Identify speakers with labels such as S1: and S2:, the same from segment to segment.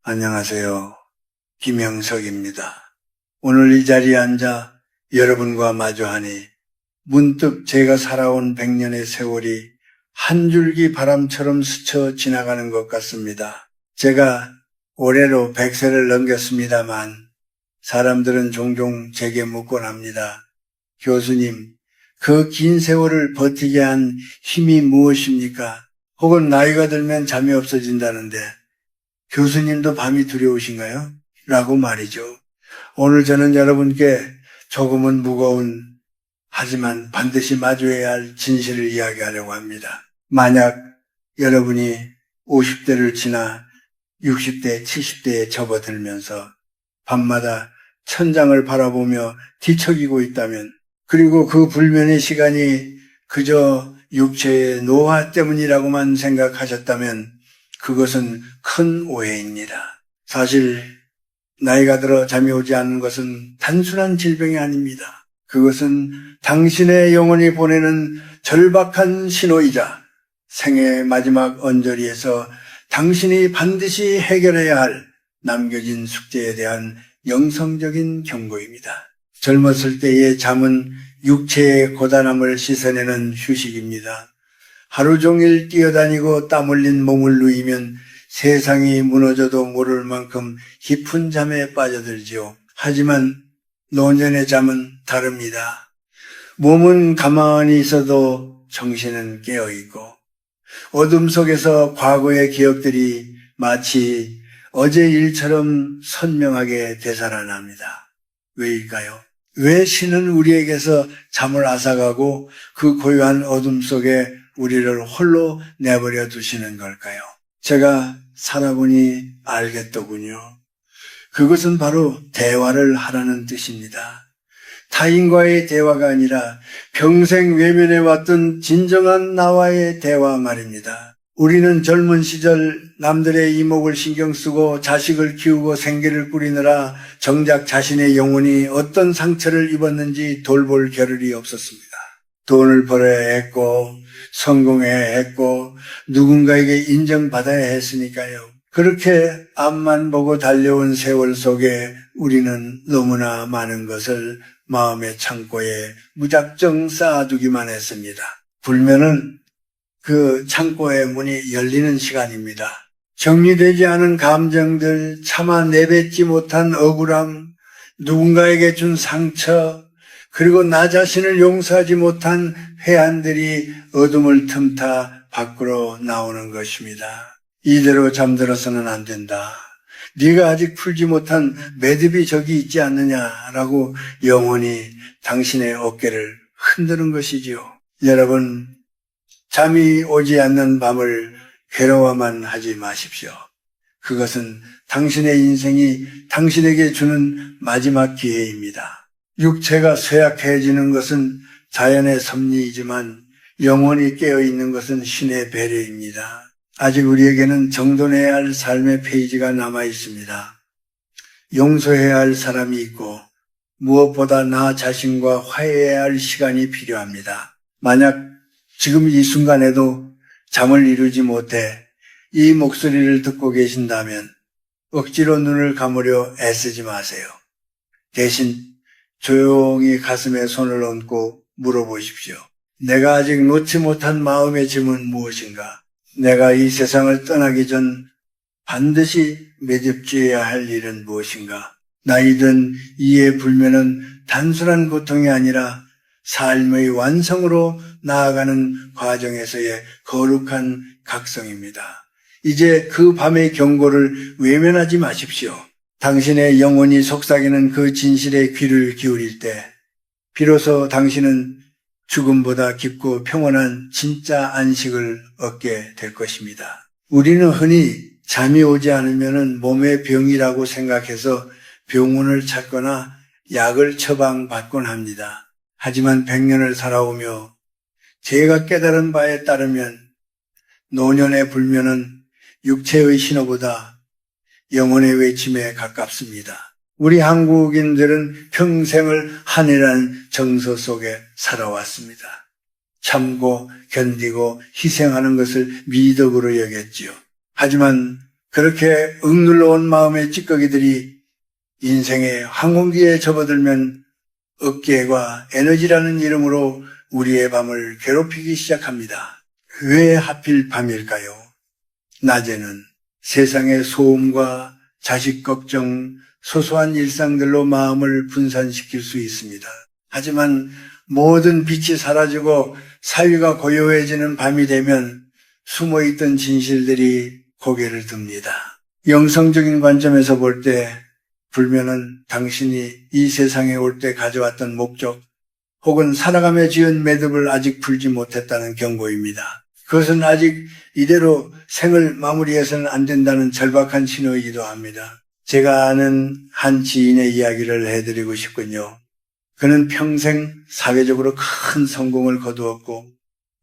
S1: 안녕하세요. 김영석입니다. 오늘 이 자리에 앉아 여러분과 마주하니 문득 제가 살아온 100년의 세월이 한 줄기 바람처럼 스쳐 지나가는 것 같습니다. 제가 올해로 100세를 넘겼습니다만 사람들은 종종 제게 묻곤 합니다. 교수님, 그 긴 세월을 버티게 한 힘이 무엇입니까? 혹은 나이가 들면 잠이 없어진다는데 교수님도 밤이 두려우신가요? 라고 말이죠. 오늘 저는 여러분께 조금은 무거운 하지만 반드시 마주해야 할 진실을 이야기하려고 합니다. 만약 여러분이 50대를 지나 60대, 70대에 접어들면서 밤마다 천장을 바라보며 뒤척이고 있다면, 그리고 그 불면의 시간이 그저 육체의 노화 때문이라고만 생각하셨다면 그것은 큰 오해입니다. 사실 나이가 들어 잠이 오지 않는 것은 단순한 질병이 아닙니다. 그것은 당신의 영혼이 보내는 절박한 신호이자 생애의 마지막 언저리에서 당신이 반드시 해결해야 할 남겨진 숙제에 대한 영성적인 경고입니다. 젊었을 때의 잠은 육체의 고단함을 씻어내는 휴식입니다. 하루 종일 뛰어다니고 땀 흘린 몸을 누이면 세상이 무너져도 모를 만큼 깊은 잠에 빠져들지요. 하지만 노년의 잠은 다릅니다. 몸은 가만히 있어도 정신은 깨어있고 어둠 속에서 과거의 기억들이 마치 어제 일처럼 선명하게 되살아납니다. 왜일까요? 왜 신은 우리에게서 잠을 앗아가고 그 고요한 어둠 속에 우리를 홀로 내버려 두시는 걸까요? 제가 살아보니 알겠더군요. 그것은 바로 대화를 하라는 뜻입니다. 타인과의 대화가 아니라 평생 외면해왔던 진정한 나와의 대화 말입니다. 우리는 젊은 시절 남들의 이목을 신경 쓰고 자식을 키우고 생계를 꾸리느라 정작 자신의 영혼이 어떤 상처를 입었는지 돌볼 겨를이 없었습니다. 돈을 벌어야 했고 성공해야 했고 누군가에게 인정받아야 했으니까요. 그렇게 앞만 보고 달려온 세월 속에 우리는 너무나 많은 것을 마음의 창고에 무작정 쌓아두기만 했습니다. 불면은 그 창고의 문이 열리는 시간입니다. 정리되지 않은 감정들, 차마 내뱉지 못한 억울함, 누군가에게 준 상처, 그리고 나 자신을 용서하지 못한 회한들이 어둠을 틈타 밖으로 나오는 것입니다. 이대로 잠들어서는 안 된다. 네가 아직 풀지 못한 매듭이 저기 있지 않느냐라고 영원히 당신의 어깨를 흔드는 것이지요. 여러분, 잠이 오지 않는 밤을 괴로워만 하지 마십시오. 그것은 당신의 인생이 당신에게 주는 마지막 기회입니다. 육체가 쇠약해지는 것은 자연의 섭리이지만 영혼이 깨어있는 것은 신의 배려입니다. 아직 우리에게는 정돈해야 할 삶의 페이지가 남아 있습니다. 용서해야 할 사람이 있고 무엇보다 나 자신과 화해해야 할 시간이 필요합니다. 만약 지금 이 순간에도 잠을 이루지 못해 이 목소리를 듣고 계신다면 억지로 눈을 감으려 애쓰지 마세요. 대신 조용히 가슴에 손을 얹고 물어보십시오. 내가 아직 놓지 못한 마음의 짐은 무엇인가? 내가 이 세상을 떠나기 전 반드시 매듭지어야 할 일은 무엇인가? 나이든 이의 불면은 단순한 고통이 아니라 삶의 완성으로 나아가는 과정에서의 거룩한 각성입니다. 이제 그 밤의 경고를 외면하지 마십시오. 당신의 영혼이 속삭이는 그 진실에 귀를 기울일 때 비로소 당신은 죽음보다 깊고 평온한 진짜 안식을 얻게 될 것입니다. 우리는 흔히 잠이 오지 않으면 몸의 병이라고 생각해서 병원을 찾거나 약을 처방받곤 합니다. 하지만 100년을 살아오며 제가 깨달은 바에 따르면 노년의 불면은 육체의 신호보다 영혼의 외침에 가깝습니다. 우리 한국인들은 평생을 한이라는 정서 속에 살아왔습니다. 참고 견디고 희생하는 것을 미덕으로 여겼지요. 하지만 그렇게 억눌러 온 마음의 찌꺼기들이 인생의 항공기에 접어들면 업계과 에너지라는 이름으로 우리의 밤을 괴롭히기 시작합니다. 왜 하필 밤일까요? 낮에는 세상의 소음과 자식 걱정, 소소한 일상들로 마음을 분산시킬 수 있습니다. 하지만 모든 빛이 사라지고 사위가 고요해지는 밤이 되면 숨어있던 진실들이 고개를 듭니다. 영성적인 관점에서 볼 때 불면은 당신이 이 세상에 올 때 가져왔던 목적 혹은 살아가며 지은 매듭을 아직 풀지 못했다는 경고입니다. 그것은 아직 이대로 생을 마무리해서는 안 된다는 절박한 신호이기도 합니다. 제가 아는 한 지인의 이야기를 해드리고 싶군요. 그는 평생 사회적으로 큰 성공을 거두었고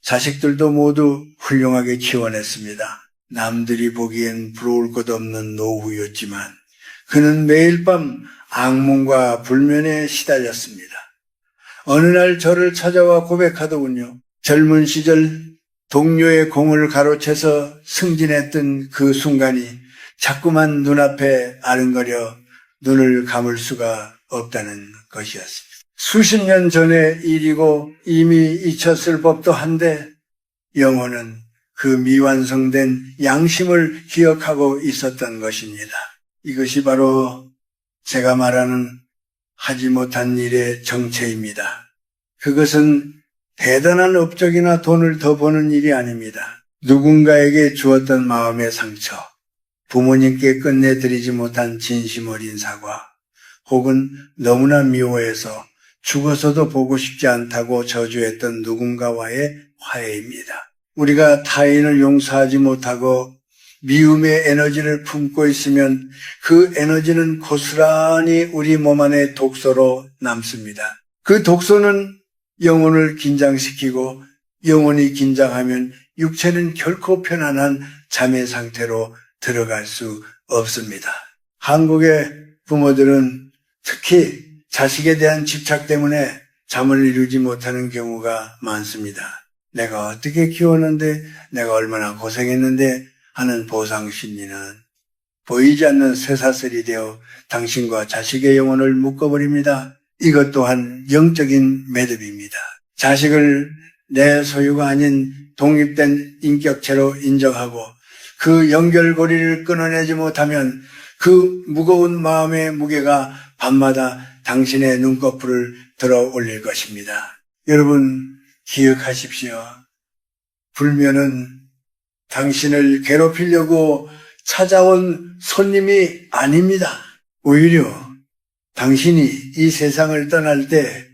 S1: 자식들도 모두 훌륭하게 키워냈습니다. 남들이 보기엔 부러울 것 없는 노후였지만 그는 매일 밤 악몽과 불면에 시달렸습니다. 어느 날 저를 찾아와 고백하더군요. 젊은 시절 동료의 공을 가로채서 승진했던 그 순간이 자꾸만 눈앞에 아른거려 눈을 감을 수가 없다는 것이었습니다. 수십 년 전의 일이고 이미 잊혔을 법도 한데 영혼은 그 미완성된 양심을 기억하고 있었던 것입니다. 이것이 바로 제가 말하는 하지 못한 일의 정체입니다. 그것은 대단한 업적이나 돈을 더 버는 일이 아닙니다. 누군가에게 주었던 마음의 상처, 부모님께 끝내드리지 못한 진심 어린 사과, 혹은 너무나 미워해서 죽어서도 보고 싶지 않다고 저주했던 누군가와의 화해입니다. 우리가 타인을 용서하지 못하고 미움의 에너지를 품고 있으면 그 에너지는 고스란히 우리 몸 안에 독소로 남습니다. 그 독소는 영혼을 긴장시키고 영혼이 긴장하면 육체는 결코 편안한 잠의 상태로 들어갈 수 없습니다. 한국의 부모들은 특히 자식에 대한 집착 때문에 잠을 이루지 못하는 경우가 많습니다. 내가 어떻게 키웠는데, 내가 얼마나 고생했는데 하는 보상심리는 보이지 않는 쇠사슬이 되어 당신과 자식의 영혼을 묶어버립니다. 이것 또한 영적인 매듭입니다. 자식을 내 소유가 아닌 독립된 인격체로 인정하고 그 연결고리를 끊어내지 못하면 그 무거운 마음의 무게가 밤마다 당신의 눈꺼풀을 들어 올릴 것입니다. 여러분 기억하십시오. 불면은 당신을 괴롭히려고 찾아온 손님이 아닙니다. 오히려 당신이 이 세상을 떠날 때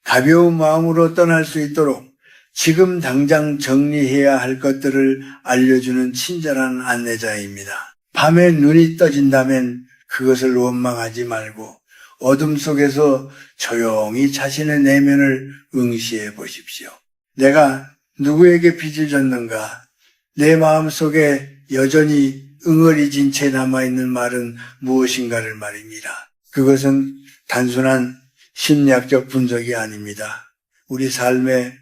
S1: 가벼운 마음으로 떠날 수 있도록 지금 당장 정리해야 할 것들을 알려주는 친절한 안내자입니다. 밤에 눈이 떠진다면 그것을 원망하지 말고 어둠 속에서 조용히 자신의 내면을 응시해 보십시오. 내가 누구에게 빚을 졌는가? 내 마음속에 여전히 응어리진 채 남아있는 말은 무엇인가를 말입니다. 그것은 단순한 심리학적 분석이 아닙니다. 우리 삶의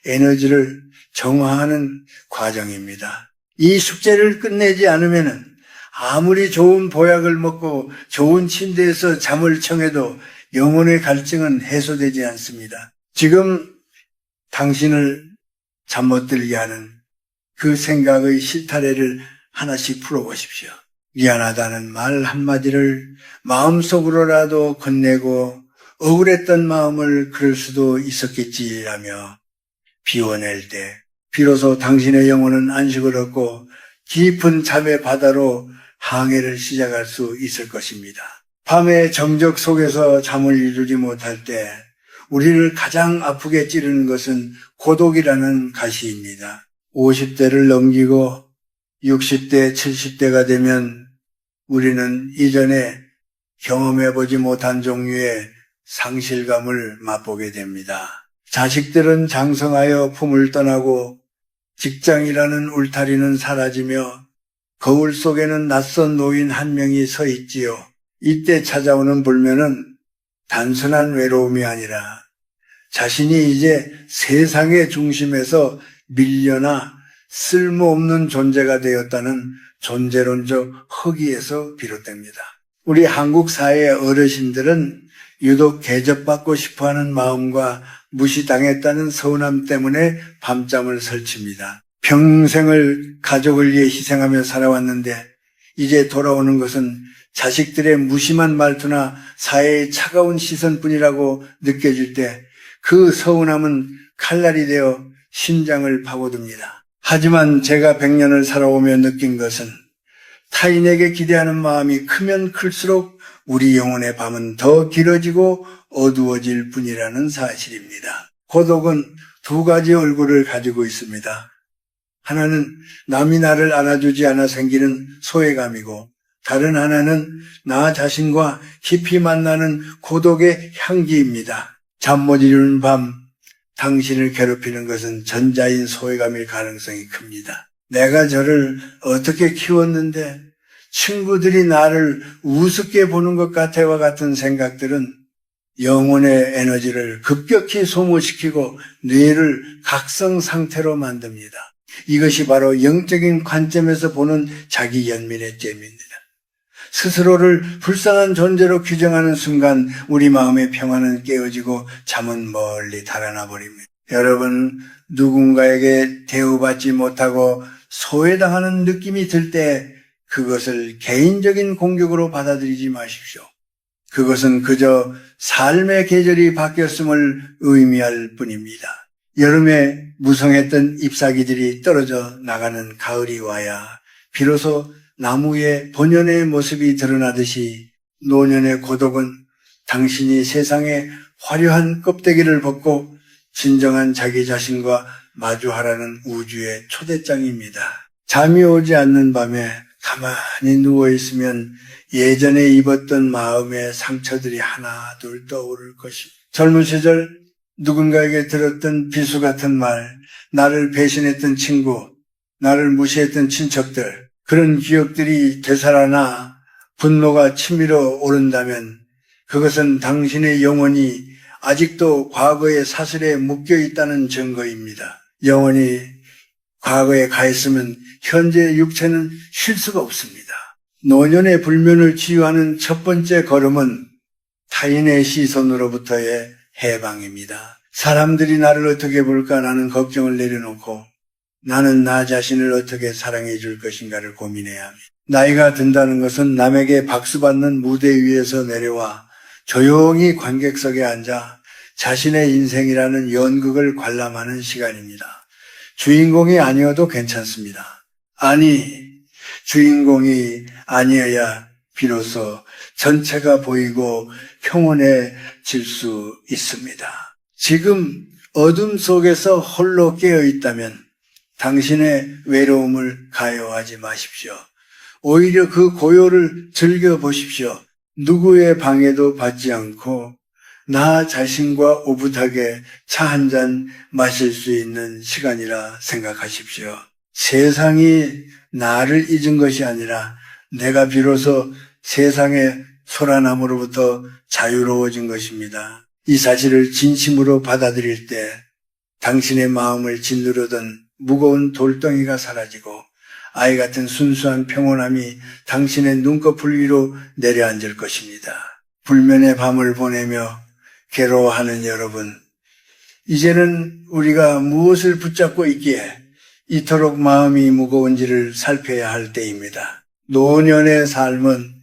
S1: 에너지를 정화하는 과정입니다. 이 숙제를 끝내지 않으면 아무리 좋은 보약을 먹고 좋은 침대에서 잠을 청해도 영혼의 갈증은 해소되지 않습니다. 지금 당신을 잠 못 들게 하는 그 생각의 실타래를 하나씩 풀어보십시오. 미안하다는 말 한마디를 마음속으로라도 건네고 억울했던 마음을 그럴 수도 있었겠지라며 비워낼 때 비로소 당신의 영혼은 안식을 얻고 깊은 잠의 바다로 항해를 시작할 수 있을 것입니다. 밤의 정적 속에서 잠을 이루지 못할 때 우리를 가장 아프게 찌르는 것은 고독이라는 가시입니다. 50대를 넘기고 60대, 70대가 되면 우리는 이전에 경험해보지 못한 종류의 상실감을 맛보게 됩니다. 자식들은 장성하여 품을 떠나고 직장이라는 울타리는 사라지며 거울 속에는 낯선 노인 한 명이 서 있지요. 이때 찾아오는 불면은 단순한 외로움이 아니라 자신이 이제 세상의 중심에서 밀려나 쓸모없는 존재가 되었다는 존재론적 허기에서 비롯됩니다. 우리 한국 사회의 어르신들은 유독 대접받고 싶어하는 마음과 무시당했다는 서운함 때문에 밤잠을 설칩니다. 평생을 가족을 위해 희생하며 살아왔는데 이제 돌아오는 것은 자식들의 무심한 말투나 사회의 차가운 시선뿐이라고 느껴질 때 그 서운함은 칼날이 되어 심장을 파고듭니다. 하지만 제가 100년을 살아오며 느낀 것은 타인에게 기대하는 마음이 크면 클수록 우리 영혼의 밤은 더 길어지고 어두워질 뿐이라는 사실입니다. 고독은 두 가지 얼굴을 가지고 있습니다. 하나는 남이 나를 안아주지 않아 생기는 소외감이고 다른 하나는 나 자신과 깊이 만나는 고독의 향기입니다. 잠 못 이루는 밤, 당신을 괴롭히는 것은 전자인 소외감일 가능성이 큽니다. 내가 저를 어떻게 키웠는데 친구들이 나를 우습게 보는 것 같아와 같은 생각들은 영혼의 에너지를 급격히 소모시키고 뇌를 각성 상태로 만듭니다. 이것이 바로 영적인 관점에서 보는 자기 연민의 잼입니다. 스스로를 불쌍한 존재로 규정하는 순간 우리 마음의 평화는 깨어지고 잠은 멀리 달아나 버립니다. 여러분, 누군가에게 대우받지 못하고 소외당하는 느낌이 들 때 그것을 개인적인 공격으로 받아들이지 마십시오. 그것은 그저 삶의 계절이 바뀌었음을 의미할 뿐입니다. 여름에 무성했던 잎사귀들이 떨어져 나가는 가을이 와야 비로소 나무의 본연의 모습이 드러나듯이 노년의 고독은 당신이 세상의 화려한 껍데기를 벗고 진정한 자기 자신과 마주하라는 우주의 초대장입니다. 잠이 오지 않는 밤에 가만히 누워있으면 예전에 입었던 마음의 상처들이 하나 둘 떠오를 것입니다. 젊은 시절 누군가에게 들었던 비수 같은 말, 나를 배신했던 친구, 나를 무시했던 친척들, 그런 기억들이 되살아나 분노가 치밀어 오른다면 그것은 당신의 영혼이 아직도 과거의 사슬에 묶여 있다는 증거입니다. 영혼이 과거에 가 있으면 현재 육체는 쉴 수가 없습니다. 노년의 불면을 치유하는 첫 번째 걸음은 타인의 시선으로부터의 해방입니다. 사람들이 나를 어떻게 볼까라는 걱정을 내려놓고 나는 나 자신을 어떻게 사랑해 줄 것인가를 고민해야 합니다. 나이가 든다는 것은 남에게 박수받는 무대 위에서 내려와 조용히 관객석에 앉아 자신의 인생이라는 연극을 관람하는 시간입니다. 주인공이 아니어도 괜찮습니다. 아니, 주인공이 아니어야 비로소 전체가 보이고 평온해질 수 있습니다. 지금 어둠 속에서 홀로 깨어 있다면 당신의 외로움을 가요하지 마십시오. 오히려 그 고요를 즐겨보십시오. 누구의 방해도 받지 않고 나 자신과 오붓하게 차 한 잔 마실 수 있는 시간이라 생각하십시오. 세상이 나를 잊은 것이 아니라 내가 비로소 세상의 소란함으로부터 자유로워진 것입니다. 이 사실을 진심으로 받아들일 때 당신의 마음을 짓누르던 무거운 돌덩이가 사라지고 아이 같은 순수한 평온함이 당신의 눈꺼풀 위로 내려앉을 것입니다. 불면의 밤을 보내며 괴로워하는 여러분, 이제는 우리가 무엇을 붙잡고 있기에 이토록 마음이 무거운지를 살펴야 할 때입니다. 노년의 삶은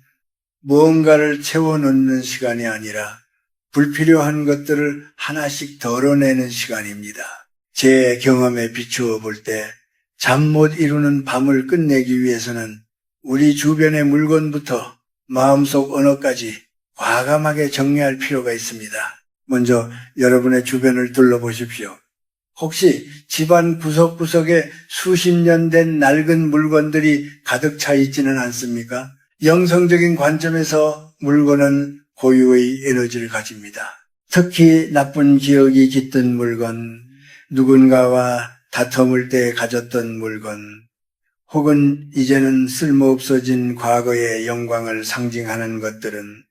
S1: 무언가를 채워넣는 시간이 아니라 불필요한 것들을 하나씩 덜어내는 시간입니다. 제 경험에 비추어 볼 때 잠 못 이루는 밤을 끝내기 위해서는 우리 주변의 물건부터 마음속 언어까지 과감하게 정리할 필요가 있습니다. 먼저 여러분의 주변을 둘러보십시오. 혹시 집안 구석구석에 수십 년 된 낡은 물건들이 가득 차 있지는 않습니까? 영성적인 관점에서 물건은 고유의 에너지를 가집니다. 특히 나쁜 기억이 깃든 물건, 누군가와 다툼을 때 가졌던 물건, 혹은 이제는 쓸모없어진 과거의 영광을 상징하는 것들은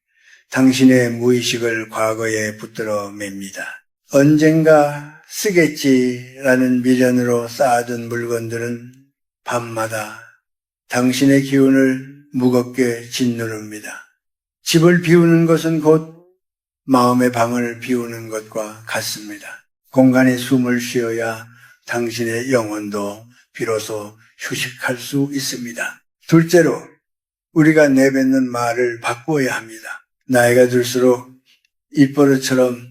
S1: 당신의 무의식을 과거에 붙들어 맵니다. 언젠가 쓰겠지라는 미련으로 쌓아둔 물건들은 밤마다 당신의 기운을 무겁게 짓누릅니다. 집을 비우는 것은 곧 마음의 방을 비우는 것과 같습니다. 공간에 숨을 쉬어야 당신의 영혼도 비로소 휴식할 수 있습니다. 둘째로 우리가 내뱉는 말을 바꾸어야 합니다. 나이가 들수록 입버릇처럼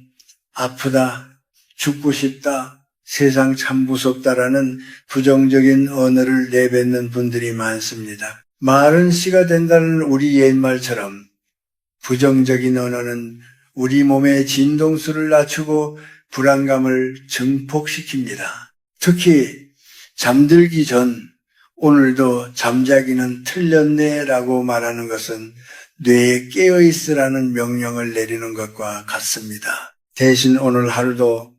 S1: 아프다, 죽고 싶다, 세상 참 무섭다라는 부정적인 언어를 내뱉는 분들이 많습니다. 말은 씨가 된다는 우리 옛말처럼 부정적인 언어는 우리 몸의 진동수를 낮추고 불안감을 증폭시킵니다. 특히 잠들기 전 오늘도 잠자기는 틀렸네 라고 말하는 것은 뇌에 깨어있으라는 명령을 내리는 것과 같습니다. 대신 오늘 하루도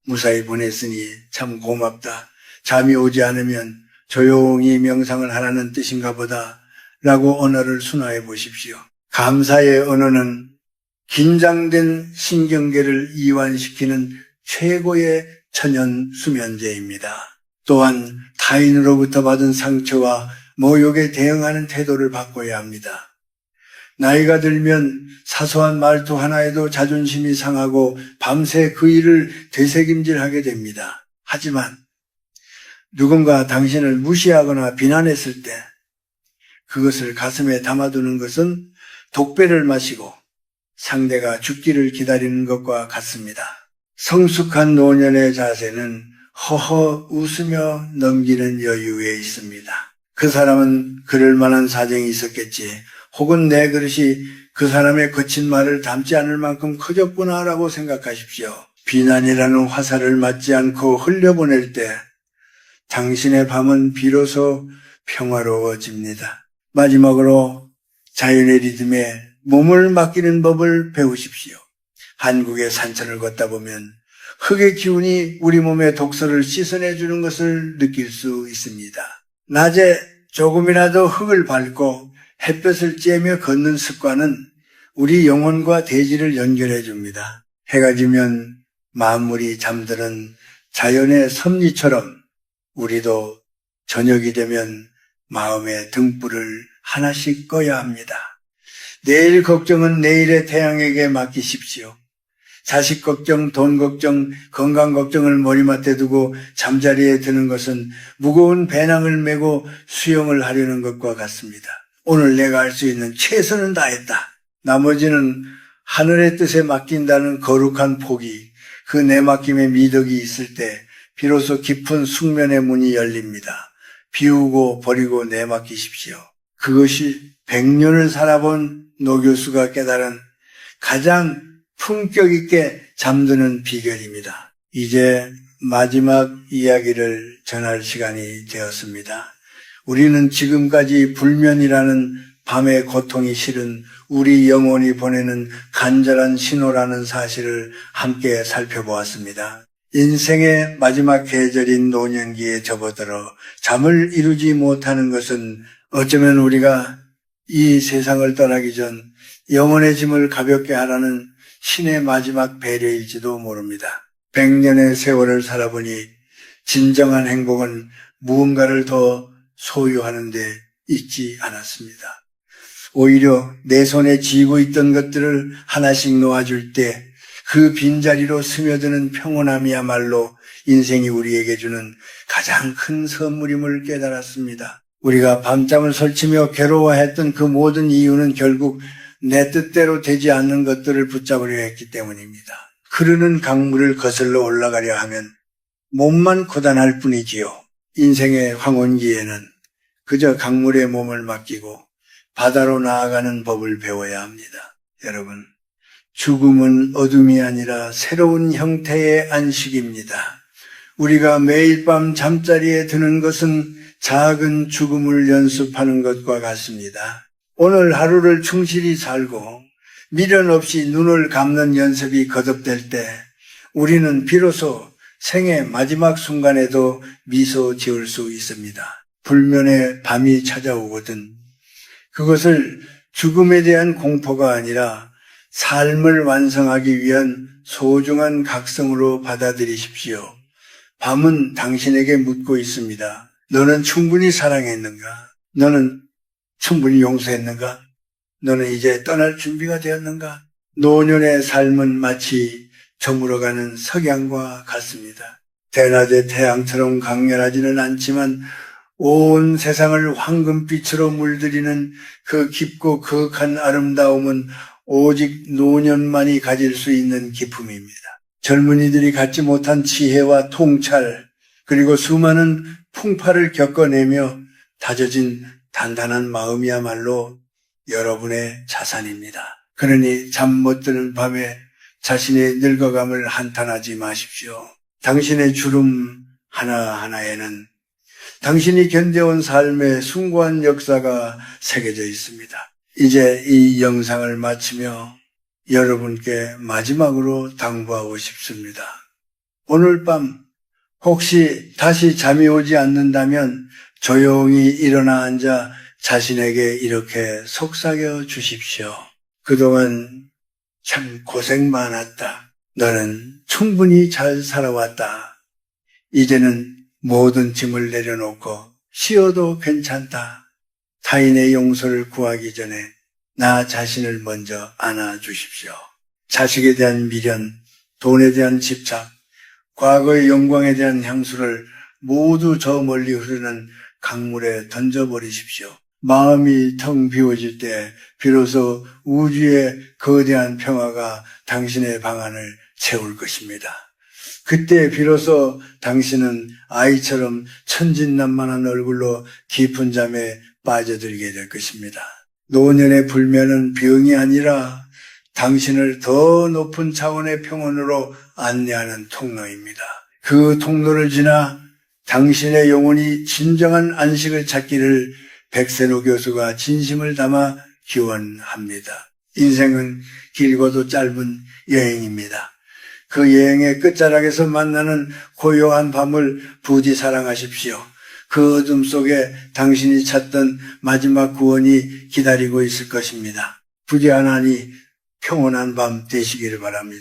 S1: 무사히 보냈으니 참 고맙다. 잠이 오지 않으면 조용히 명상을 하라는 뜻인가 보다 라고 언어를 순화해 보십시오. 감사의 언어는 긴장된 신경계를 이완시키는 최고의 천연 수면제입니다. 또한 타인으로부터 받은 상처와 모욕에 대응하는 태도를 바꿔야 합니다. 나이가 들면 사소한 말투 하나에도 자존심이 상하고 밤새 그 일을 되새김질하게 됩니다. 하지만 누군가 당신을 무시하거나 비난했을 때 그것을 가슴에 담아두는 것은 독배를 마시고 상대가 죽기를 기다리는 것과 같습니다. 성숙한 노년의 자세는 허허 웃으며 넘기는 여유에 있습니다. 그 사람은 그럴 만한 사정이 있었겠지, 혹은 내 그릇이 그 사람의 거친 말을 담지 않을 만큼 커졌구나라고 생각하십시오. 비난이라는 화살을 맞지 않고 흘려보낼 때 당신의 밤은 비로소 평화로워집니다. 마지막으로 자연의 리듬에 몸을 맡기는 법을 배우십시오. 한국의 산천을 걷다 보면 흙의 기운이 우리 몸의 독소를 씻어내주는 것을 느낄 수 있습니다. 낮에 조금이라도 흙을 밟고 햇볕을 쬐며 걷는 습관은 우리 영혼과 대지를 연결해 줍니다. 해가 지면 만물이 잠드는 자연의 섭리처럼 우리도 저녁이 되면 마음의 등불을 하나씩 꺼야 합니다. 내일 걱정은 내일의 태양에게 맡기십시오. 자식 걱정, 돈 걱정, 건강 걱정을 머리맡에 두고 잠자리에 드는 것은 무거운 배낭을 메고 수영을 하려는 것과 같습니다. 오늘 내가 할 수 있는 최선은 다했다. 나머지는 하늘의 뜻에 맡긴다는 거룩한 포기, 그 내맡김의 미덕이 있을 때 비로소 깊은 숙면의 문이 열립니다. 비우고 버리고 내맡기십시오. 그것이 100년을 살아본 노 교수가 깨달은 가장 품격 있게 잠드는 비결입니다. 이제 마지막 이야기를 전할 시간이 되었습니다. 우리는 지금까지 불면이라는 밤의 고통이 실은 우리 영혼이 보내는 간절한 신호라는 사실을 함께 살펴보았습니다. 인생의 마지막 계절인 노년기에 접어들어 잠을 이루지 못하는 것은 어쩌면 우리가 이 세상을 떠나기 전 영혼의 짐을 가볍게 하라는 신의 마지막 배려일지도 모릅니다. 100년의 세월을 살아보니 진정한 행복은 무언가를 더 소유하는 데 있지 않았습니다. 오히려 내 손에 쥐고 있던 것들을 하나씩 놓아줄 때 그 빈자리로 스며드는 평온함이야말로 인생이 우리에게 주는 가장 큰 선물임을 깨달았습니다. 우리가 밤잠을 설치며 괴로워했던 그 모든 이유는 결국 내 뜻대로 되지 않는 것들을 붙잡으려 했기 때문입니다. 흐르는 강물을 거슬러 올라가려 하면 몸만 고단할 뿐이지요. 인생의 황혼기에는 그저 강물에 몸을 맡기고 바다로 나아가는 법을 배워야 합니다. 여러분, 죽음은 어둠이 아니라 새로운 형태의 안식입니다. 우리가 매일 밤 잠자리에 드는 것은 작은 죽음을 연습하는 것과 같습니다. 오늘 하루를 충실히 살고 미련 없이 눈을 감는 연습이 거듭될 때 우리는 비로소 생의 마지막 순간에도 미소 지을 수 있습니다. 불면의 밤이 찾아오거든 그것을 죽음에 대한 공포가 아니라 삶을 완성하기 위한 소중한 각성으로 받아들이십시오. 밤은 당신에게 묻고 있습니다. 너는 충분히 사랑했는가? 너는 충분히 용서했는가? 너는 이제 떠날 준비가 되었는가? 노년의 삶은 마치 저물어가는 석양과 같습니다. 대낮의 태양처럼 강렬하지는 않지만 온 세상을 황금빛으로 물들이는 그 깊고 거룩한 아름다움은 오직 노년만이 가질 수 있는 기품입니다. 젊은이들이 갖지 못한 지혜와 통찰, 그리고 수많은 풍파를 겪어내며 다져진 단단한 마음이야말로 여러분의 자산입니다. 그러니 잠 못 드는 밤에 자신의 늙어감을 한탄하지 마십시오. 당신의 주름 하나하나에는 당신이 견뎌온 삶의 숭고한 역사가 새겨져 있습니다. 이제 이 영상을 마치며 여러분께 마지막으로 당부하고 싶습니다. 오늘 밤 혹시 다시 잠이 오지 않는다면 조용히 일어나 앉아 자신에게 이렇게 속삭여 주십시오. 그동안 참 고생 많았다. 너는 충분히 잘 살아왔다. 이제는 모든 짐을 내려놓고 쉬어도 괜찮다. 타인의 용서를 구하기 전에 나 자신을 먼저 안아주십시오. 자식에 대한 미련, 돈에 대한 집착, 과거의 영광에 대한 향수를 모두 저 멀리 흐르는 강물에 던져버리십시오. 마음이 텅 비워질 때 비로소 우주의 거대한 평화가 당신의 방안을 채울 것입니다. 그때 비로소 당신은 아이처럼 천진난만한 얼굴로 깊은 잠에 빠져들게 될 것입니다. 노년의 불면은 병이 아니라 당신을 더 높은 차원의 평온으로 안내하는 통로입니다. 그 통로를 지나 당신의 영혼이 진정한 안식을 찾기를 백세노 교수가 진심을 담아 기원합니다. 인생은 길고도 짧은 여행입니다. 그 여행의 끝자락에서 만나는 고요한 밤을 부디 사랑하십시오. 그 어둠 속에 당신이 찾던 마지막 구원이 기다리고 있을 것입니다. 부디 하나니 평온한 밤 되시기를 바랍니다.